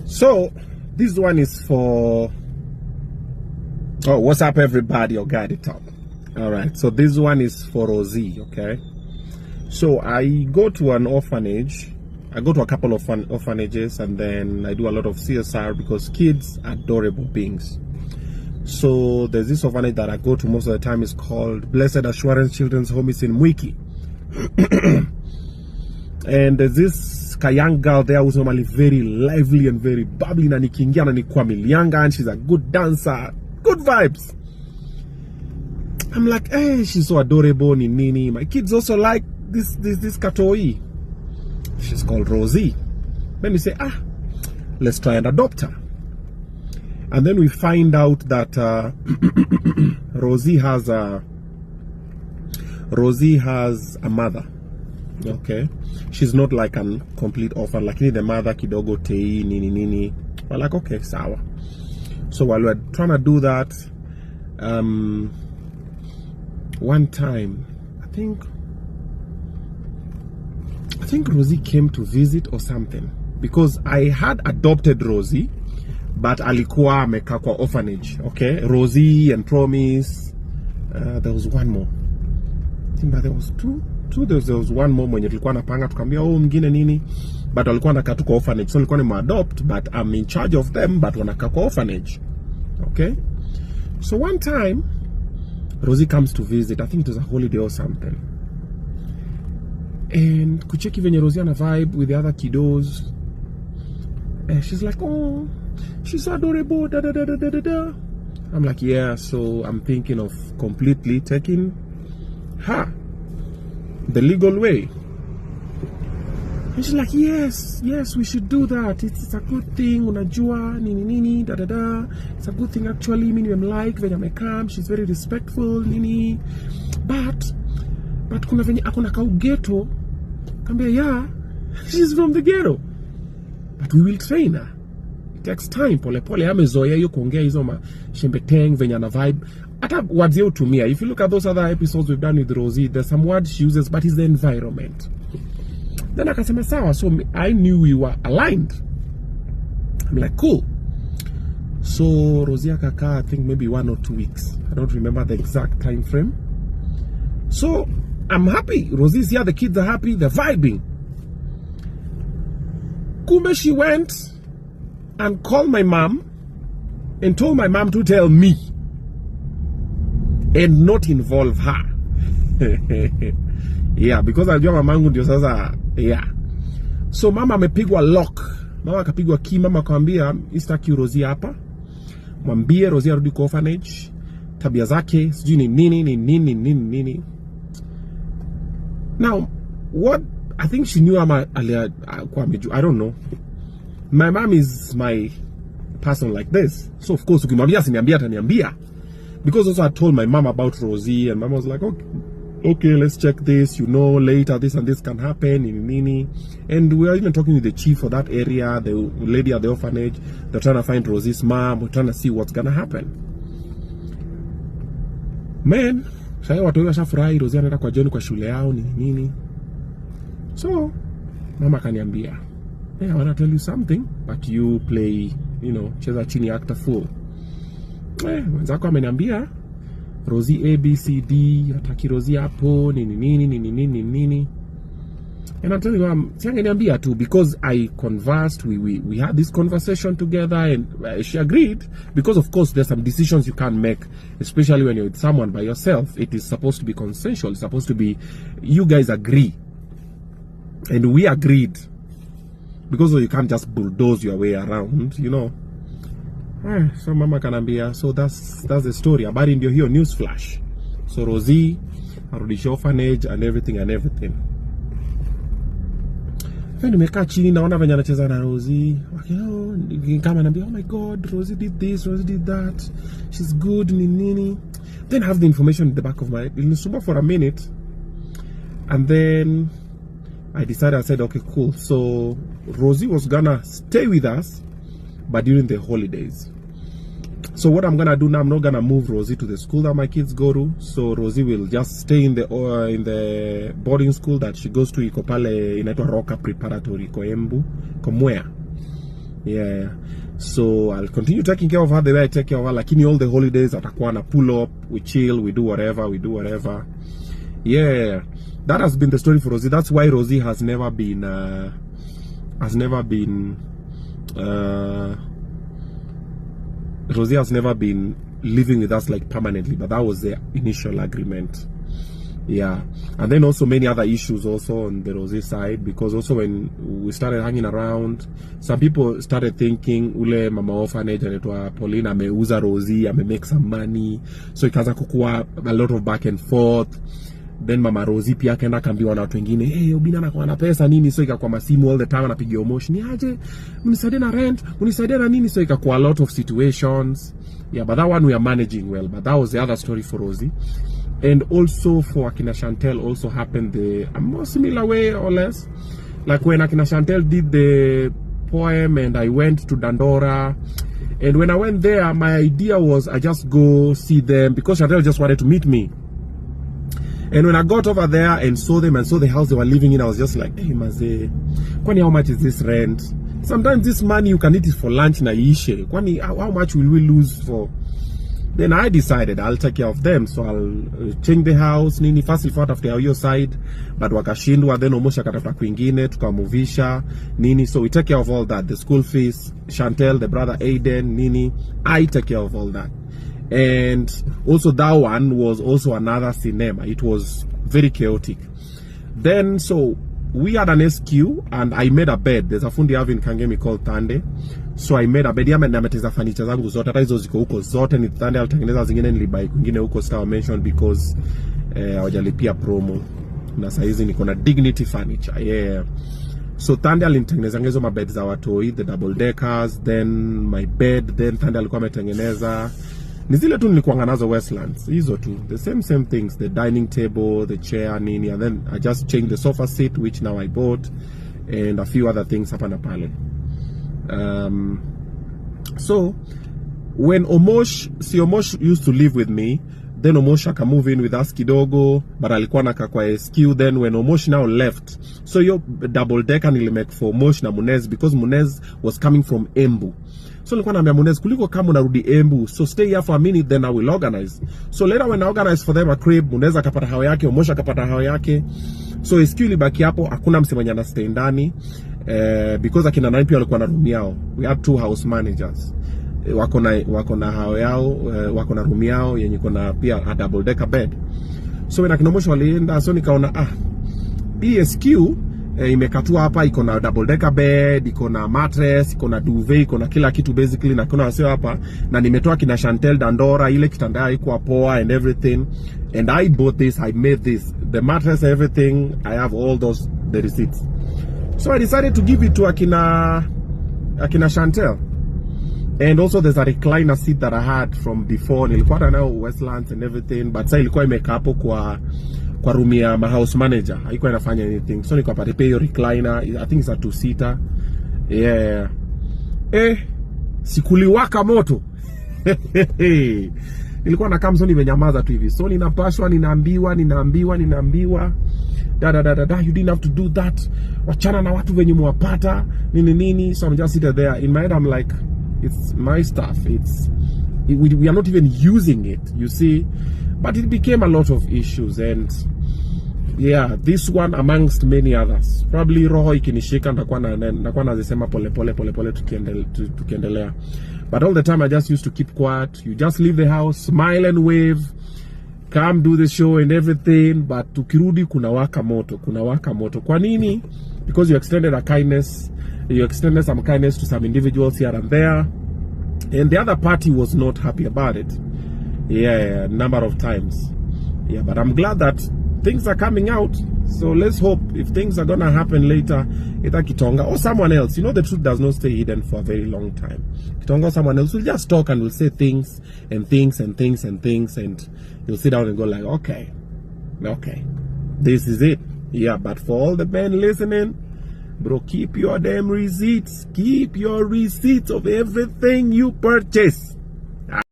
So this one is for, oh, what's up everybody, your guy at the top. All right, so this one is for Rozzy. Okay, so I go to an orphanage. I go to a couple of orphanages, and then I do a lot of CSR because kids are adorable beings. So there's this orphanage that I go to most of the time. Is called Blessed Assurance Children's Home. It's in Mwiki. And there's this young girl there who's normally very lively and very bubbly, and and she's a good dancer, good vibes. I'm like, hey, she's so adorable, nini. My kids also like this katoi. She's called Rozzy. Then we say, let's try and adopt her. And then we find out that Rozzy has a mother. Okay, she's not like a complete orphan. Like the mother kidogo tei nini. We're like, okay, sawa. So while we're trying to do that, one time, I think Rozzy came to visit or something, because I had adopted Rozzy, but alikuwa amekaa kwa orphanage. Okay, Rozzy and Promise. There was one more. I think there was two. There was one more mwenye tulikuwa napanga tukamwambia mwingine nini, but walikuwa wanakaa tu kwa orphanage. So nilikuwa nimeadopt, but I'm in charge of them, but wanakaa kwa orphanage. Okay, so one time Rozzy comes to visit. I think it was a holiday or something, and kucheki venye Rozzy ana vibe with the other kiddos, and she's like, oh, she's so adorable, da da da da da da. I'm like, yeah. So I'm thinking of completely taking her the legal way. And she's like, yes, we should do that. It's a good thing. Unajua nini da da da. It's a good thing actually. Mimi nimemlike venye amekam. She's very respectful nini. But kuna venye akona ka ghetto. Kambia, yeah, she's from the ghetto. But we will train her. It takes time. Pole amezoea hiyo kuongea hizo shembeteng venye ana vibe. Ata words yao tumia. If you look at those other episodes we've done with Rozzy, there's some words she uses, but it's the environment. Then akasema sawa. So I knew we were aligned. I'm like, cool. So Rozzy akakaa, I think maybe 1 or 2 weeks. I don't remember the exact time frame. So I'm happy. Rozzy's here, the kids are happy, they're vibing. Kumbe she went and called my mom and told my mom to tell me and not involve her. Yeah, because I jua mamangu ndio sasa, yeah. So mama amepigwa lock. Mama akapigwa key. Mama akamwambia, "Istaki Rozzy hapa. Mwambie Rozzy arudi kwa orphanage. Tabia zake sijui ni nini." Now, what I think she knew I don't know. My mom is my person like this. So of course, ukimwambia siniambia ataniambia. Because also I told my mom about Rozzy, and mom was like, okay, let's check this, later this and this can happen in Nini. And we are even talking with the chief for that area, the lady at the orphanage. They're trying to find Rozzy's mom. We're trying to see what's gonna happen. Man, sasa watu wengi washafurahi Rozzy anaenda kwa John kwa shule yao nini. So mama kaniambia, hey, I want to tell you something, but you play, cheza chini actor fool. Mwenzako ameniambia Rozzy ABCD, ataki Rozzy hapo nini. And I'm telling you, siangeniambia too, because I conversed, we had this conversation together, and she agreed, because of course there's some decisions you can't make, especially when you're with someone by yourself. It is supposed to be consensual. It's supposed to be, you guys agree. And we agreed, because you can't just bulldoze your way around, So mama kanambia, so that's the story. Habari ndio hiyo, news flash. So Rozzy arudisha orphanage and everything. Then nimekaa chini naona venye anacheza na Rozzy. Kama anambia, oh my god, Rozzy did this, Rozzy did that. She's good nini. Then I have the information in the back of my head. Ilinisumbua for a minute. And then I said, okay, cool. So Rozzy was gonna stay with us, but during the holidays. So what I'm gonna do now, I'm not gonna move Rozzy to the school that my kids go to. So Rozzy will just stay in the boarding school that she goes to. Iko pale inaitwa Roka Preparatory, iko Embu, iko Mwea. Yeah, so I'll continue taking care of her the way I take care of her. Lakini all the holidays atakuwa na pull up, we chill, we do whatever. Yeah, that has been the story for Rozzy. That's why Rozzy has never been Rozzy has never been living with us like permanently, but that was the initial agreement. Yeah, and then also many other issues also on the Rozzy side, because also when we started hanging around, some people started thinking ule mama orphanage anaitwa Paulina ameuza Rozzy, make some money, so ikaanza kukua a lot of back and forth. Then mama Rozzy pia akaenda kambiwa na watu wengine, hey, Obinna anakuwa na pesa nini, so ikakuwa masimu all the time anapigia Omosh, ni aje mnisaidie na rent, mnisaidie na nini, so ikakuwa a lot of situations. Yeah, but that one we are managing well. But that was the other story for Rozzy. And also for Akina Shantel also happened a more similar way or less. Like when Akina Shantel did the poem and I went to Dandora. And when I went there, my idea was I just go see them because Shantel just wanted to meet me. And when I got over there and saw them and saw the house they were living in, I was just like, hey, Maze, kwani how much is this rent? Sometimes this money you can eat it for lunch na ishe. Kwani how much will we lose for? Then I decided I'll take care of them, so I'll change the house nini fast forward after your side, but wakashindwa. Then Omosh akatafuta kwingine tukamuvisha nini, so we take care of all that, the school fees, Shantel, the brother Aiden nini, I take care of all that. And also that one was also another cinema. It was very chaotic. Then so we had an SQ and I made a bed. There's a fundi having Kangemi called Tande. So I made a bed. Yama nameteza furniture zangu zote. Hata hizo ziko huko zote ni Tande alitengeneza, zingine nilibai kwingine huko Star mention because hawajalipia promo. Na saa hizi niko na Dignity Furniture. Yeah. So Tande alinitengeneza hizo mabed za watoi, the double deckers, then my bed, then Tande alikuwa ametengeneza. Ni zile tu nilikuwa nazo Westlands. Hizo tu. The same things, the dining table, the chair nini, and then I just changed the sofa seat which now I bought, and a few other things hapa na pale. So when Omosh used to live with me, then Omosh aka move in with us kidogo, but alikuwa naka kwa SQ. Then when Omosh now left, so yo double decker nilimake for Omosh na Munez because Munez was coming from Embu. So nilikuwa naambia Munez, kuliko kama unarudi Embu, so stay here for a minute, then I will organize. So later when I organize for them a crib, Munez akapata hao yake, Omosh akapata hao yake. So SQ libaki hapo, hakuna mse mwenye anastay ndani. Because akina nani pia walikuwa na room yao. We had 2 house managers. Wako na hao yao, wako na room yao yenye kuna pia a double decker bed. So when akina Omosh walienda, so nikaona SQ imekatua hapa, iko na double decker bed, iko na mattress, iko na duvet, iko na kila kitu basically, na kuna wasio hapa, na nimetoa kina Shantel Dandora, ile kitanda iko poa and everything. And I bought this, I made this, the mattress, everything. I have all those, the receipts. So I decided to give it to Akina Shantel. And also there's a recliner seat that I had from before. Nilikuwa na Westlands and everything, but sasa ilikuwa imeka hapo kwa room ya my house manager. Haikuwa inafanya anything. So nikapata hiyo recliner. I think it's a 2-seater. Yeah. Sikuliwaka moto. Nilikuwa na kamso nimenyamaza tu hivi. So ninapashwa, ninaambiwa. You didn't have to do that. Wachana na watu wenye mwapata. Nini. So I'm just sitting there. In my head I'm like, it's my stuff. We are not even using it, you see. But it became a lot of issues, and yeah, this one amongst many others. Probably roho ikinishika ndakuwa nazisema pole tukiendelea. But all the time I just used to keep quiet. You just leave the house, smile and wave, come do the show and everything, but tukirudi kuna waka moto. Kwa nini? Because you extended some kindness to some individuals here and there, and the other party was not happy about it. Yeah, a number of times. Yeah, but I'm glad that things are coming out. So let's hope if things are gonna happen later, either Kitonga or someone else. You know, the truth does not stay hidden for a very long time. Kitonga or someone else will just talk and will say things, and you'll sit down and go like, okay, this is it. Yeah, but for all the men listening, bro, keep your damn receipts. Keep your receipts of everything you purchase.